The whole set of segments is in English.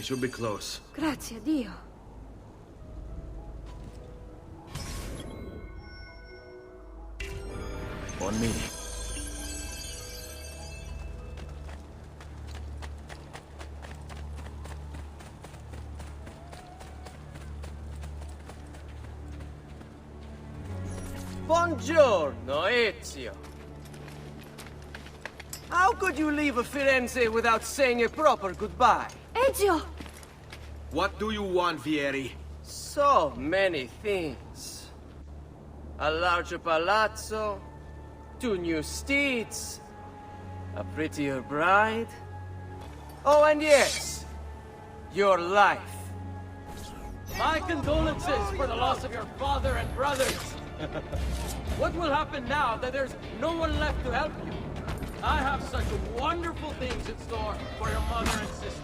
should be close. Grazie a Dio. On me. Buongiorno, Ezio. How could you leave Firenze without saying a proper goodbye? Ezio! What do you want, Vieri? So many things. A larger palazzo, 2 new steeds, a prettier bride. Oh, and yes, your life. My condolences for the loss of your father and brothers. What will happen now that there's no one left to help you? I have such wonderful things in store for your mother and sister.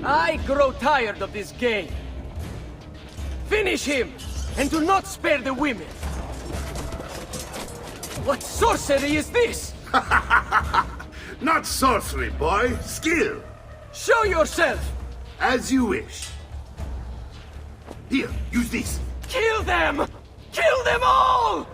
I grow tired of this game. Finish him, and do not spare the women. What sorcery is this? Not sorcery, boy. Skill. Show yourself! As you wish. Here, use this. Kill them! Kill them all!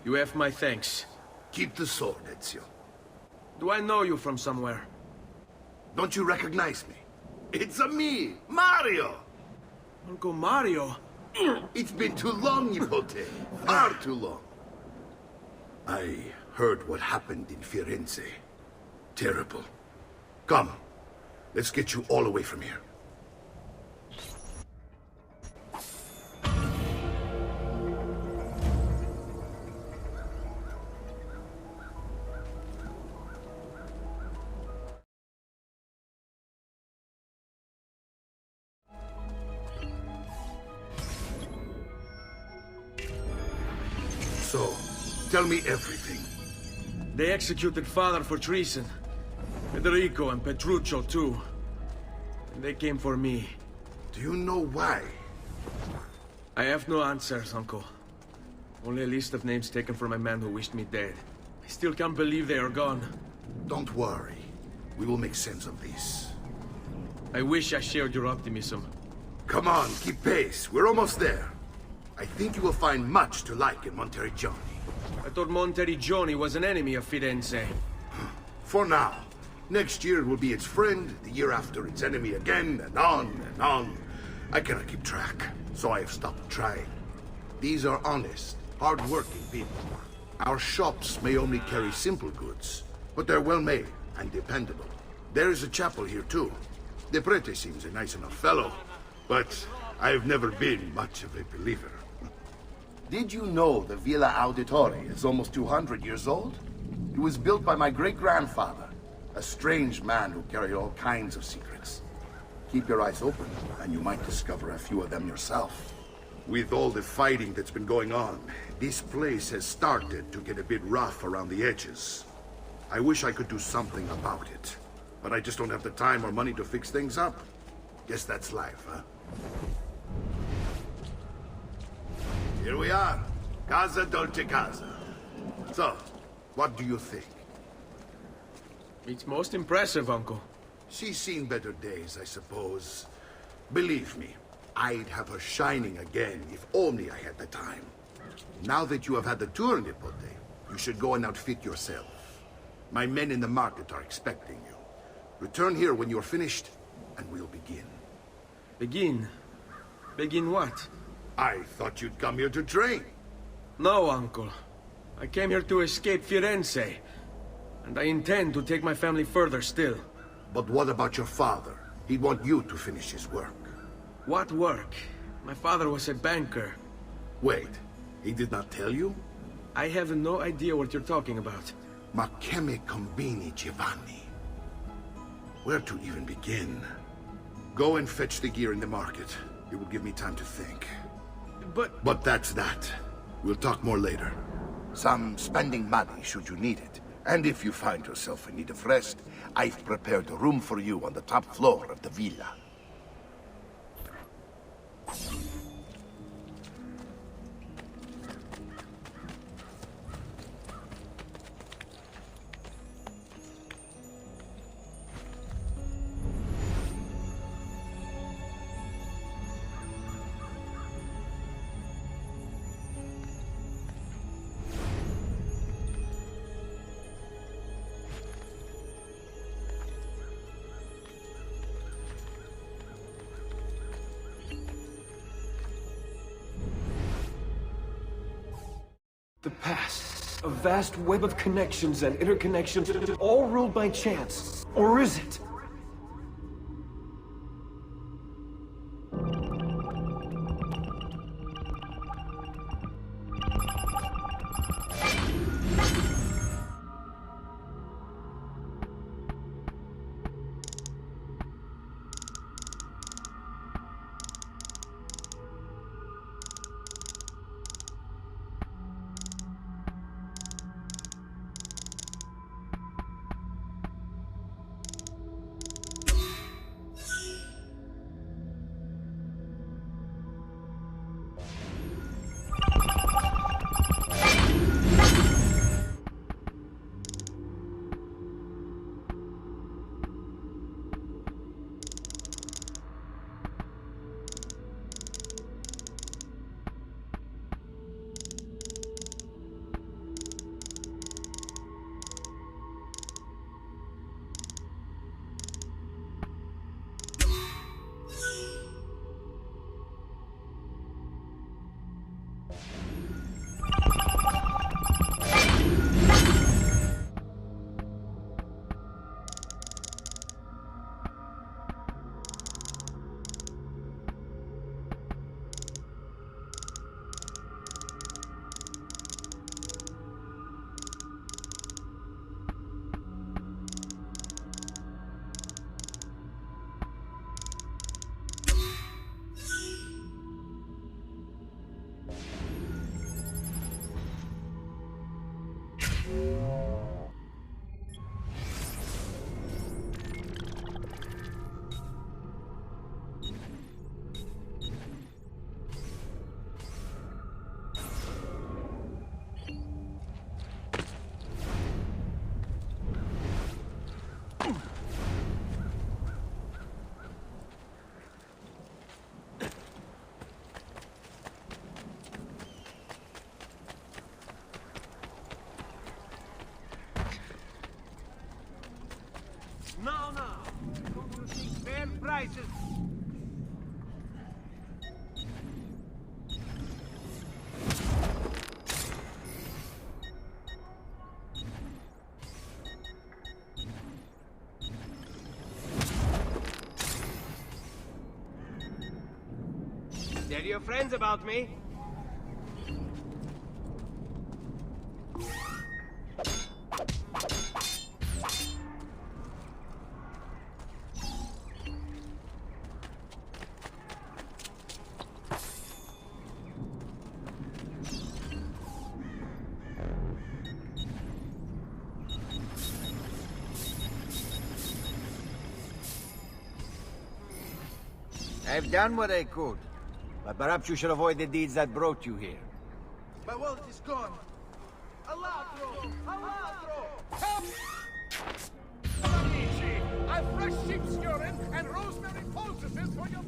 You have my thanks. Keep the sword, Ezio. Do I know you from somewhere? Don't you recognize me? It's a me, Mario! Uncle Mario? It's been too long, Nipote. Far too long. I heard what happened in Firenze. Terrible. Come, let's get you all away from here. So, tell me everything. They executed father for treason. Federico and Petruccio too. And they came for me. Do you know why? I have no answers, Uncle. Only a list of names taken from a man who wished me dead. I still can't believe they are gone. Don't worry. We will make sense of this. I wish I shared your optimism. Come on, keep pace. We're almost there. I think you will find much to like in Monteriggioni. I thought Monteriggioni was an enemy of Firenze. For now. Next year it will be its friend, the year after its enemy again, and on and on. I cannot keep track, so I have stopped trying. These are honest, hard-working people. Our shops may only carry simple goods, but they're well-made and dependable. There is a chapel here too. De Prete seems a nice enough fellow, but I've never been much of a believer. Did you know the Villa Auditore is almost 200 years old? It was built by my great-grandfather, a strange man who carried all kinds of secrets. Keep your eyes open, and you might discover a few of them yourself. With all the fighting that's been going on, this place has started to get a bit rough around the edges. I wish I could do something about it, but I just don't have the time or money to fix things up. Guess that's life, huh? Here we are. Casa Dolce Casa. So, what do you think? It's most impressive, Uncle. She's seen better days, I suppose. Believe me, I'd have her shining again if only I had the time. Now that you have had the tour, Nipote, you should go and outfit yourself. My men in the market are expecting you. Return here when you're finished, and we'll begin. Begin? Begin what? I thought you'd come here to train. No, Uncle. I came here to escape Firenze. And I intend to take my family further still. But what about your father? He'd want you to finish his work. What work? My father was a banker. Wait, he did not tell you? I have no idea what you're talking about. Ma che me combini, Giovanni? Where to even begin? Go and fetch the gear in the market. It will give me time to think. But that's that. We'll talk more later. Some spending money should you need it. And if you find yourself in need of rest, I've prepared a room for you on the top floor of the villa. The past. A vast web of connections and interconnections, all ruled by chance. Or is it? No. Fair prices. Tell your friends about me. I've done what I could, but perhaps you should avoid the deeds that brought you here. My wallet is gone. Alatro! Help! Amici, I've fresh sheep's urine and rosemary poultices for your...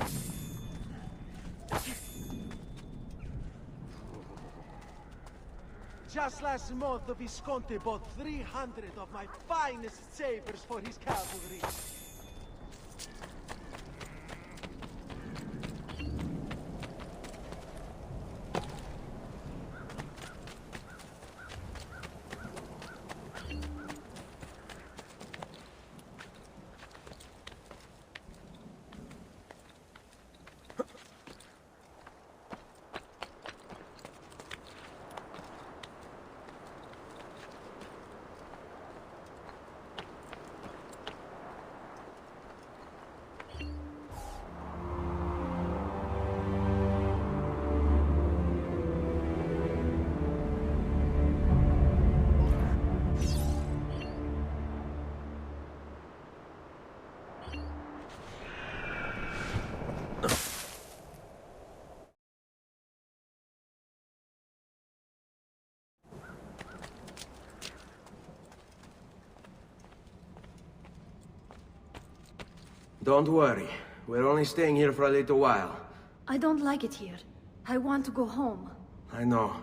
Just last month, the Visconti bought 300 of my finest sabers for his cavalry. Don't worry. We're only staying here for a little while. I don't like it here. I want to go home. I know.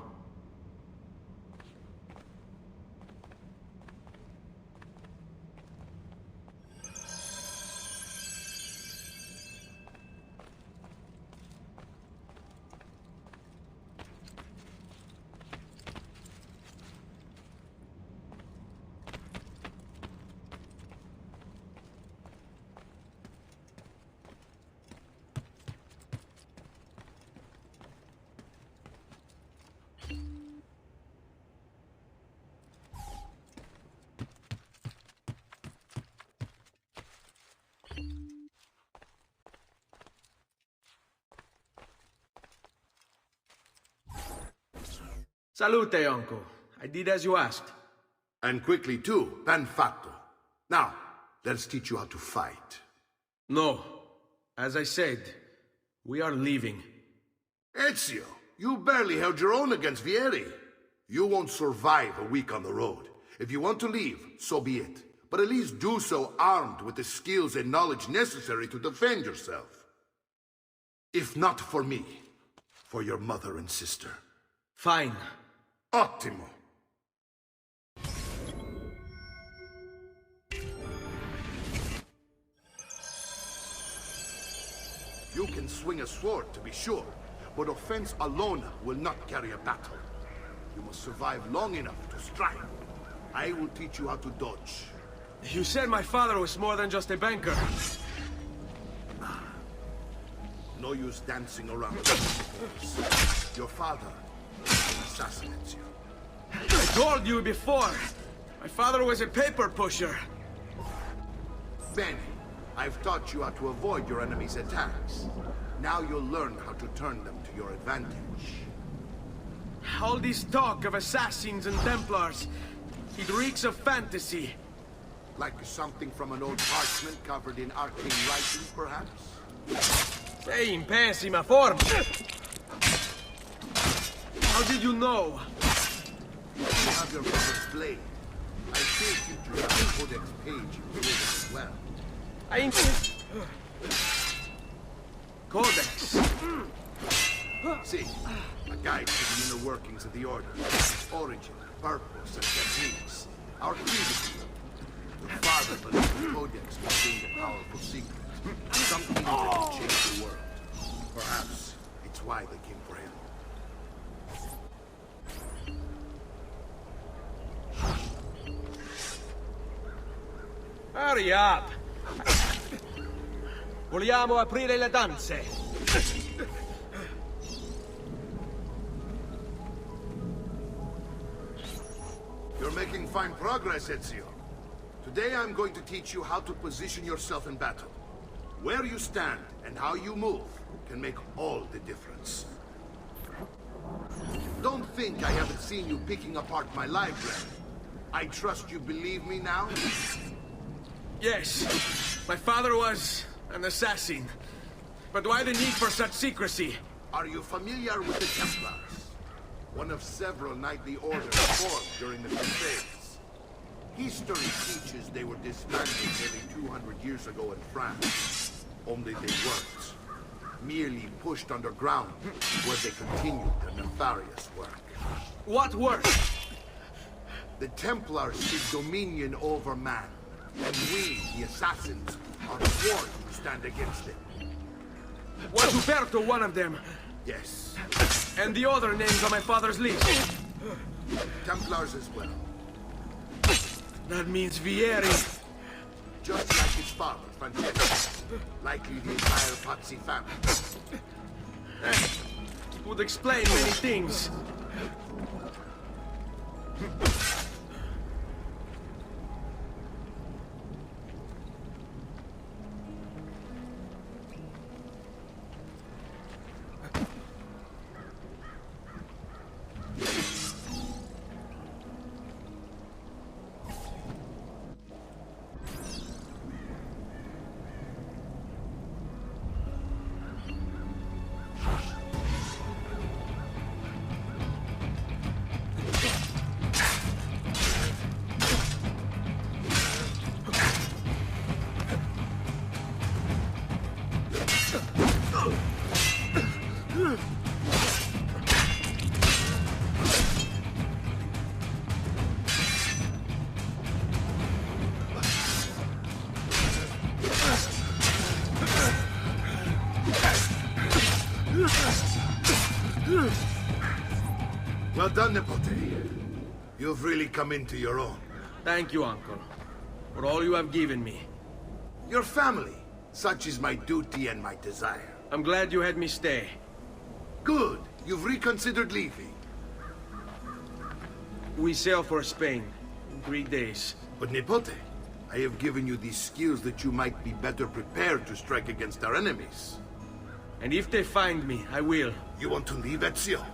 Salute, uncle. I did as you asked. And quickly too, ben fatto. Now, let's teach you how to fight. No. As I said, we are leaving. Ezio, you barely held your own against Vieri. You won't survive a week on the road. If you want to leave, so be it. But at least do so armed with the skills and knowledge necessary to defend yourself. If not for me, for your mother and sister. Fine. Ottimo. You can swing a sword, to be sure, but offense alone will not carry a battle. You must survive long enough to strike. I will teach you how to dodge. You said my father was more than just a banker. No use dancing around the obstacles. Your father assassinates you. I told you before. My father was a paper pusher. Bene, I've taught you how to avoid your enemy's attacks. Now you'll learn how to turn them to your advantage. All this talk of assassins and Templars, it reeks of fantasy. Like something from an old parchment covered in arcane writing, perhaps? Sei in pessima forma. How did you know? You have your brother's blade. I think you have the codex page you read as well. Codex. See, a guide to the inner workings of the Order. Its origin, purpose, and techniques. Our activity. Your father believed the Codex contained a powerful secret. Something that will change the world. Perhaps it's why they came for him. Hurry up! Vogliamo aprire le danze. You're making fine progress, Ezio. Today I'm going to teach you how to position yourself in battle. Where you stand and how you move can make all the difference. Don't think I haven't seen you picking apart my library. I trust you believe me now? Yes, my father was an assassin. But why the need for such secrecy? Are you familiar with the Templars? One of several knightly orders formed during the Crusades. History teaches they were disbanded nearly 200 years ago in France. Only they weren't. Merely pushed underground, where they continued their nefarious work. What work? The Templars seek dominion over man, and we, the assassins, are sworn to stand against it. Was Uberto one of them? Yes. And the other names on my father's list? Templars as well. That means Vieri. Just like his father, Francesco. Likely the entire Pazzi family. Would explain many things. Well done, Nipote. You've really come into your own. Thank you, Uncle, for all you have given me. Your family. Such is my duty and my desire. I'm glad you had me stay. Good. You've reconsidered leaving. We sail for Spain in 3 days. But Nipote, I have given you these skills that you might be better prepared to strike against our enemies. And if they find me, I will. You want to leave, Ezio?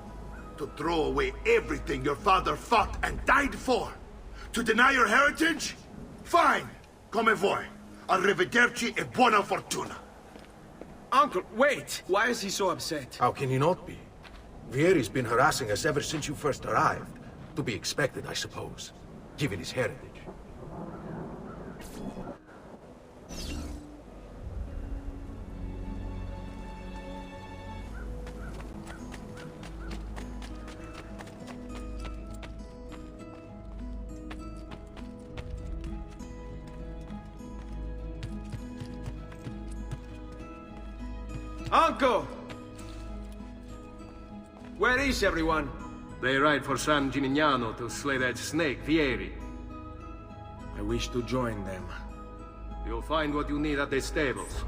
To throw away everything your father fought and died for? To deny your heritage? Fine! Come vuoi. Arrivederci e buona fortuna. Uncle, wait! Why is he so upset? How can he not be? Vieri's been harassing us ever since you first arrived. To be expected, I suppose, given his heritage. Uncle! Where is everyone? They ride for San Gimignano to slay that snake, Vieri. I wish to join them. You'll find what you need at the stables.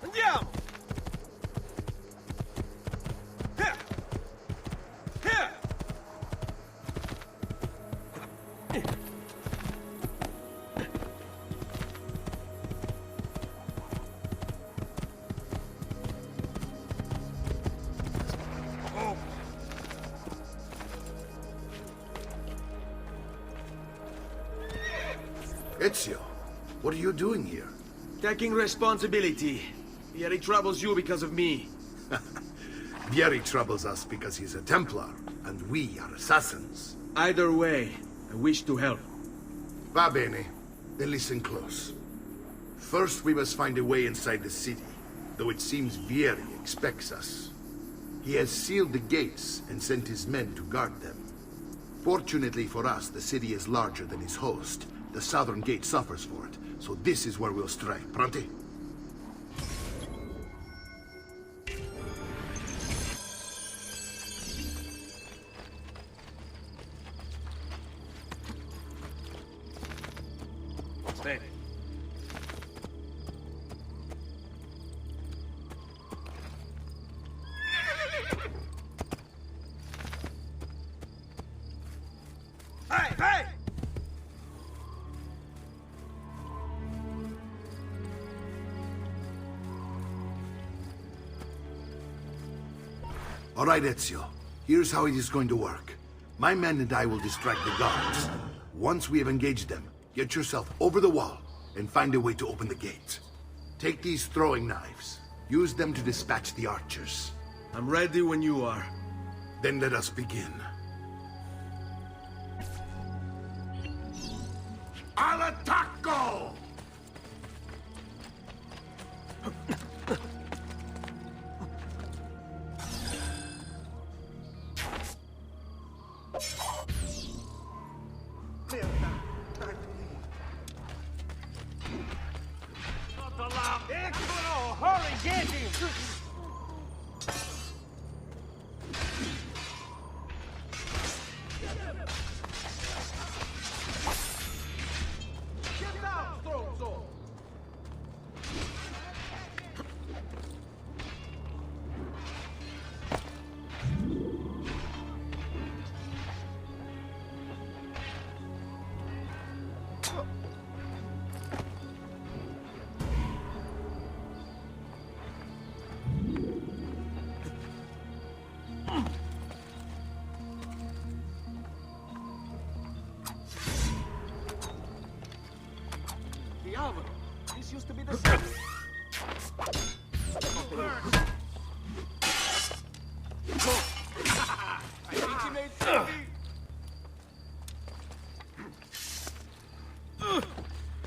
Andiamo! Here! Here! Ezio, what are you doing here? Taking responsibility. Vieri troubles you because of me. Vieri troubles us because he's a Templar, and we are assassins. Either way, I wish to help. Va bene. Then listen close. First, we must find a way inside the city, though it seems Vieri expects us. He has sealed the gates and sent his men to guard them. Fortunately for us, the city is larger than his host. The southern gate suffers for it, so this is where we'll strike. Pronti? Stay. Hey, hey! All right, Ezio. Here's how it is going to work. My men and I will distract the guards. Once we have engaged them, get yourself over the wall and find a way to open the gate. Take these throwing knives. Use them to dispatch the archers. I'm ready when you are. Then let us begin. Al attacco! Eccolo! Hurry, get him! Diavolo! This used to be the same. I think he made sense.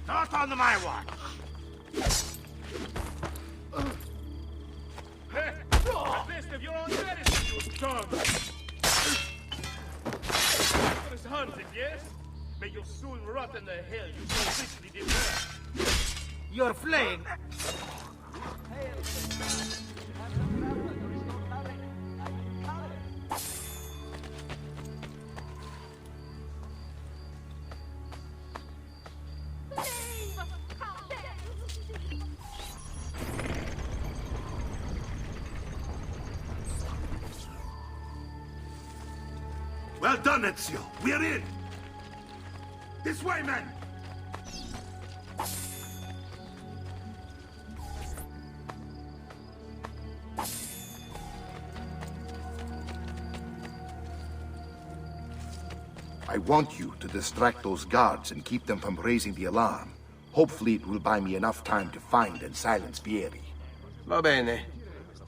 Not on my watch! A list of your own medicine, you scum! Was hunted, yes? May you soon rot in the hell you so richly deserve. You're flaying. Well done, Ezio. We're in. This way, men. I want you to distract those guards and keep them from raising the alarm. Hopefully it will buy me enough time to find and silence Vieri. Va bene.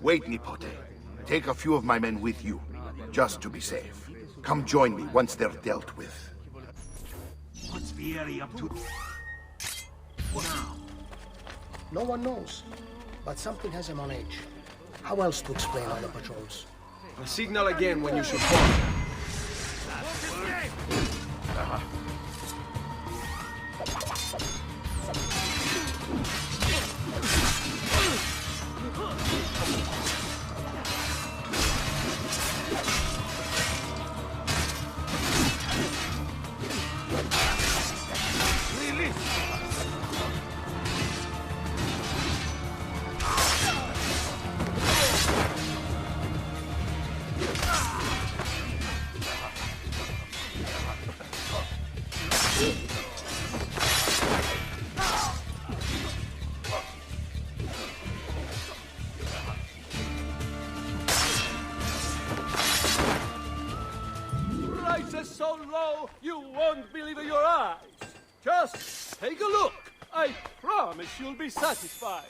Wait, Nipote. Take a few of my men with you, just to be safe. Come join me once they're dealt with. What's Vieri up to now? No one knows, but something has him on edge. How else to explain all the patrols? I'll signal again when you should fall. Prices so low, you won't believe your eyes. Just take a look. I promise you'll be satisfied.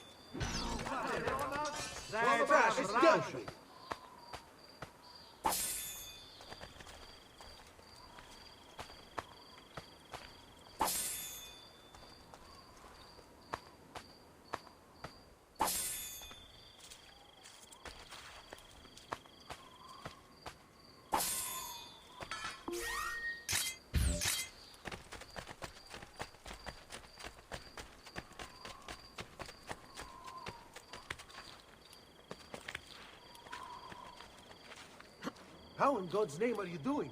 How in God's name are you doing?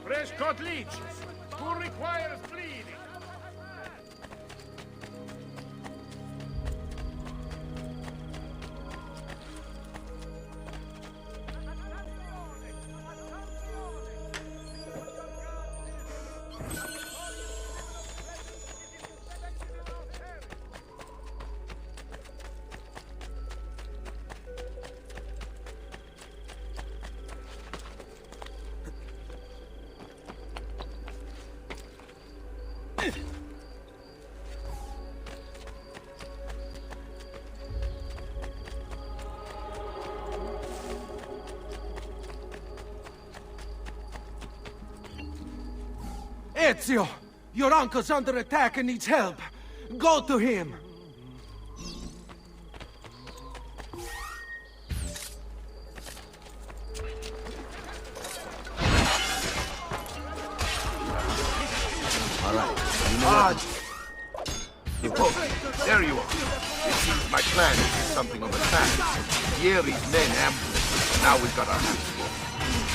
Fresh cut leeches. Who requires bleeding? Ezio! Your uncle's under attack and needs help. Go to him! There you are. It seems my plan is something of a task. Vieri's men ambushed. Now we've got our hands full.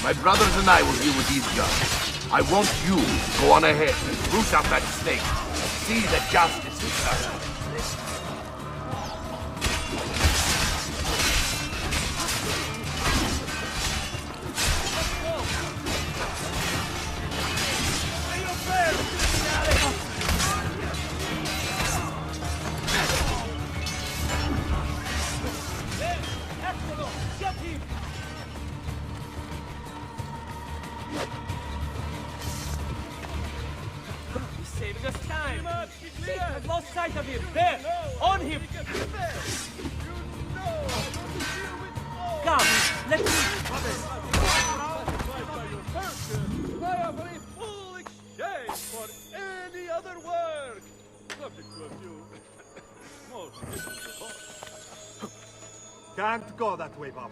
My brothers and I will deal with these guns. I want you to go on ahead and root out that snake. See that justice is served. Saving us time! See, I've lost sight of him! There! On him! Come, let's I offer a full exchange for any other work! Subject to a few most difficult. Can't go that way, boss.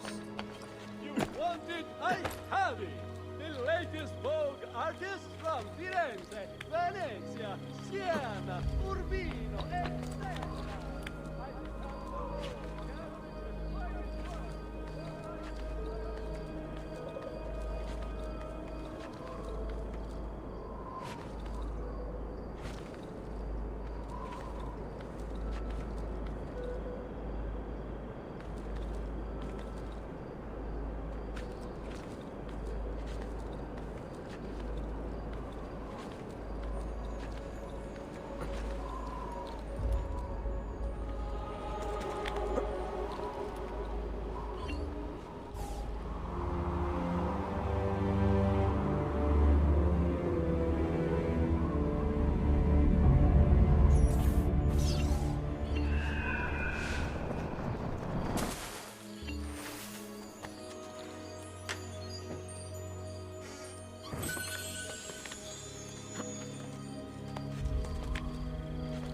You want it? I have it! The latest Vogue artists from Firenze, Venezia, Siena, Urbino, etc.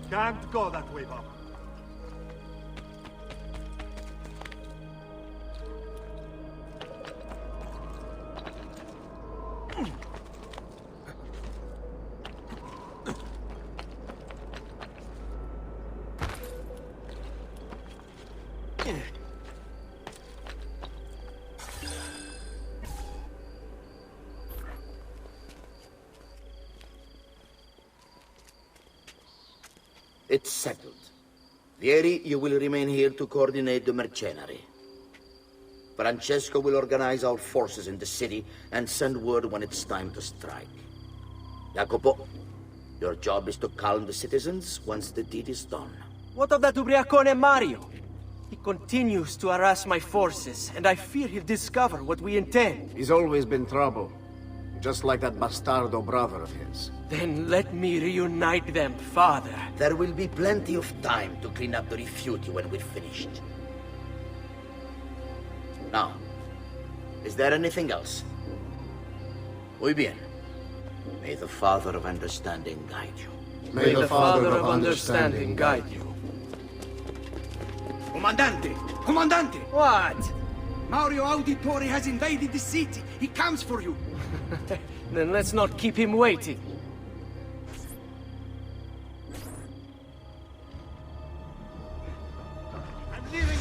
Can't go that way, boss. It's settled. Vieri, you will remain here to coordinate the mercenary. Francesco will organize our forces in the city and send word when it's time to strike. Jacopo, your job is to calm the citizens once the deed is done. What of that Ubriacone Mario? He continues to harass my forces, and I fear he'll discover what we intend. He's always been trouble. Just like that bastardo brother of his. Then let me reunite them, father. There will be plenty of time to clean up the Rifiuti when we're finished. Now, is there anything else? Muy bien. May the Father of Understanding guide you. May the Father of Understanding guide you. Comandante! Comandante! What? Mario Auditore has invaded the city. He comes for you. Then let's not keep him waiting. I'm leaving.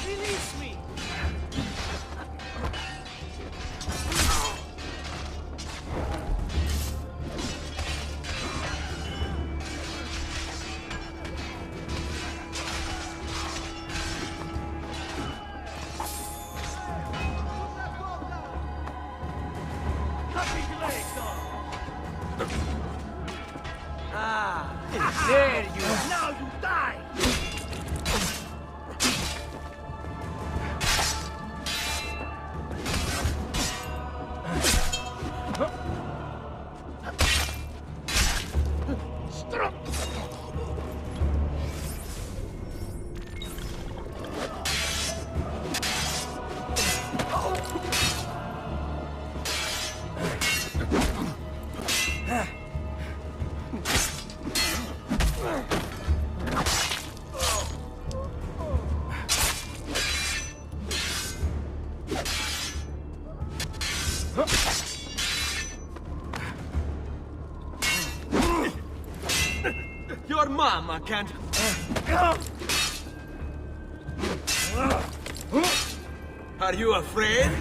Release me! Ah, there you are. Now you die! Your mama can't... Are you afraid?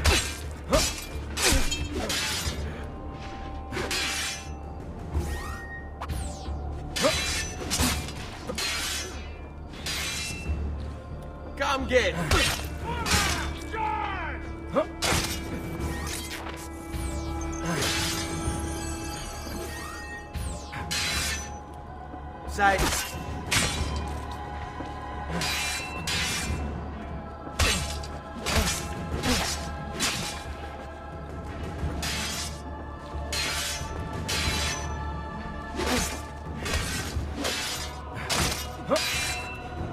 Come get. Side.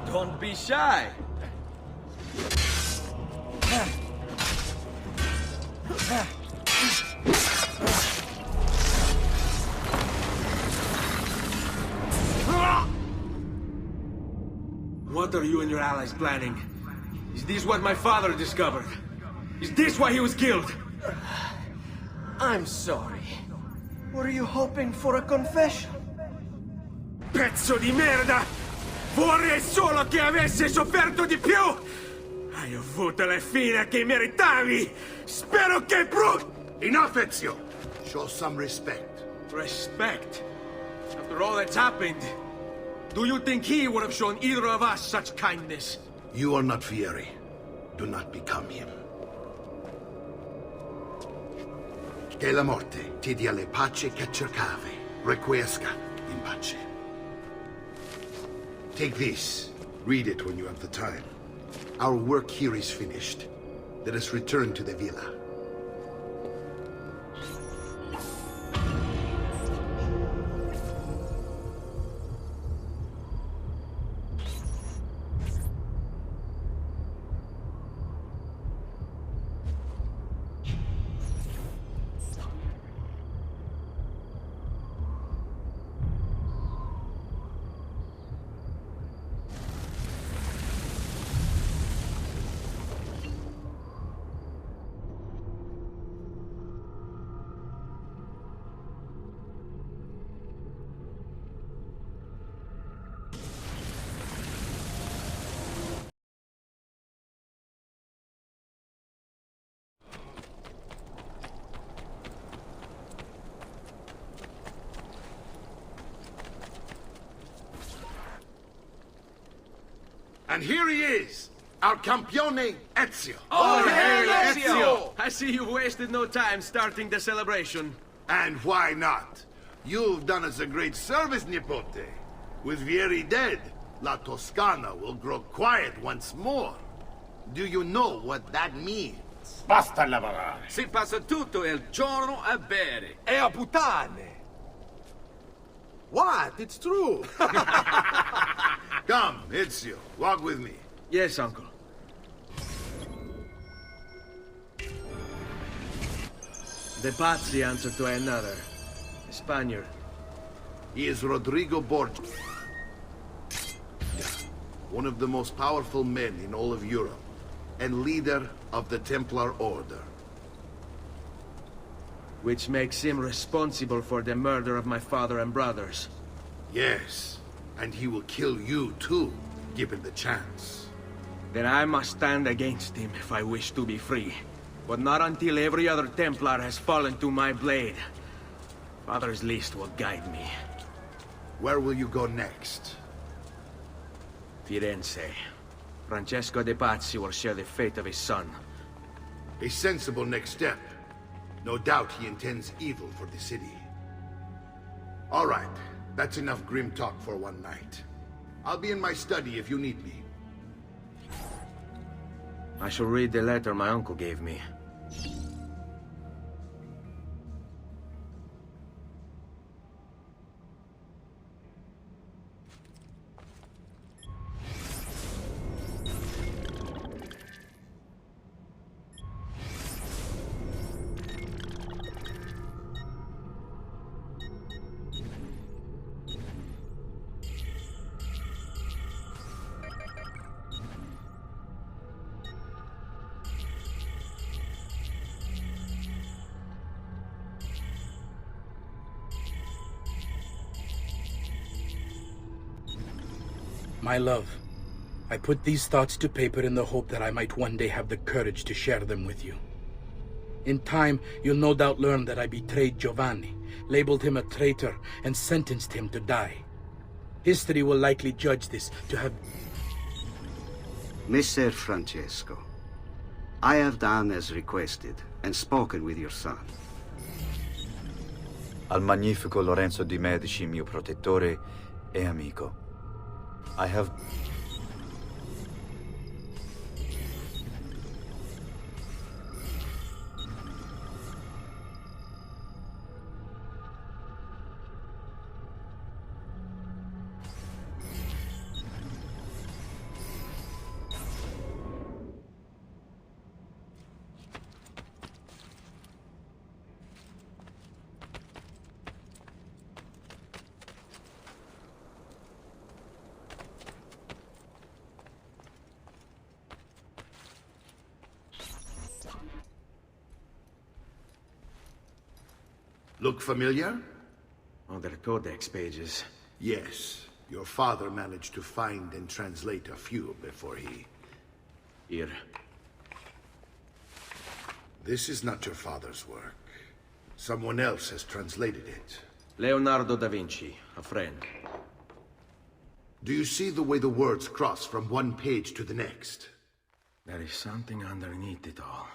Don't be shy. What are you and your allies planning? Is this what my father discovered? Is this why he was killed? I'm sorry. Were you hoping for a confession? Pezzo di merda! Vorrei solo che avesse sofferto di più! Hai avuto la fine che meritavi! Spero che Enough, Ezio! Show some respect. Respect? After all that's happened, do you think he would have shown either of us such kindness? You are not Fieri. Do not become him. Che la morte ti dia le pace che cercavi. Requiesca in pace. Take this. Read it when you have the time. Our work here is finished. Let us return to the villa. And here he is, our campione Ezio. Oh, hey, Ezio! I see you wasted no time starting the celebration. And why not? You've done us a great service, Nipote. With Vieri dead, La Toscana will grow quiet once more. Do you know what that means? Basta lavorare. Si passa tutto il giorno a bere. E a puttane. What? It's true. Come, Ezio, walk with me. Yes, uncle. The Pazzi answer to another. A Spaniard. He is Rodrigo Borgia. One of the most powerful men in all of Europe, and leader of the Templar Order. Which makes him responsible for the murder of my father and brothers. Yes, and he will kill you too, given the chance. Then I must stand against him if I wish to be free. But not until every other Templar has fallen to my blade. Father's list will guide me. Where will you go next? Firenze. Francesco de Pazzi will share the fate of his son. A sensible next step. No doubt he intends evil for the city. All right, that's enough grim talk for one night. I'll be in my study if you need me. I shall read the letter my uncle gave me. My love, I put these thoughts to paper in the hope that I might one day have the courage to share them with you. In time, you'll no doubt learn that I betrayed Giovanni, labeled him a traitor, and sentenced him to die. History will likely judge this to have... Messer Francesco, I have done as requested and spoken with your son. Al magnifico Lorenzo di Medici, mio protettore e amico. I have... Look familiar? Oh, they're codex pages. Yes. Your father managed to find and translate a few before he... Here. This is not your father's work. Someone else has translated it. Leonardo da Vinci, a friend. Do you see the way the words cross from one page to the next? There is something underneath it all.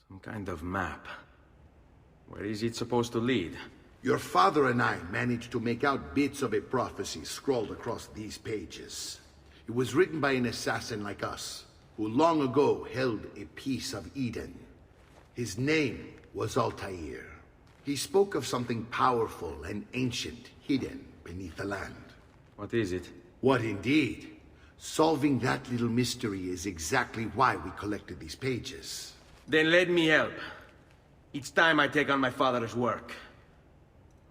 Some kind of map. Where is it supposed to lead? Your father and I managed to make out bits of a prophecy scrawled across these pages. It was written by an assassin like us, who long ago held a piece of Eden. His name was Altair. He spoke of something powerful and ancient hidden beneath the land. What is it? What indeed? Solving that little mystery is exactly why we collected these pages. Then let me help. It's time I take on my father's work.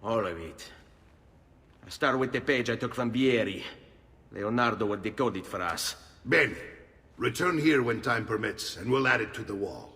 All of it. I start with the page I took from Vieri. Leonardo will decode it for us. Bene. Return here when time permits, and we'll add it to the wall.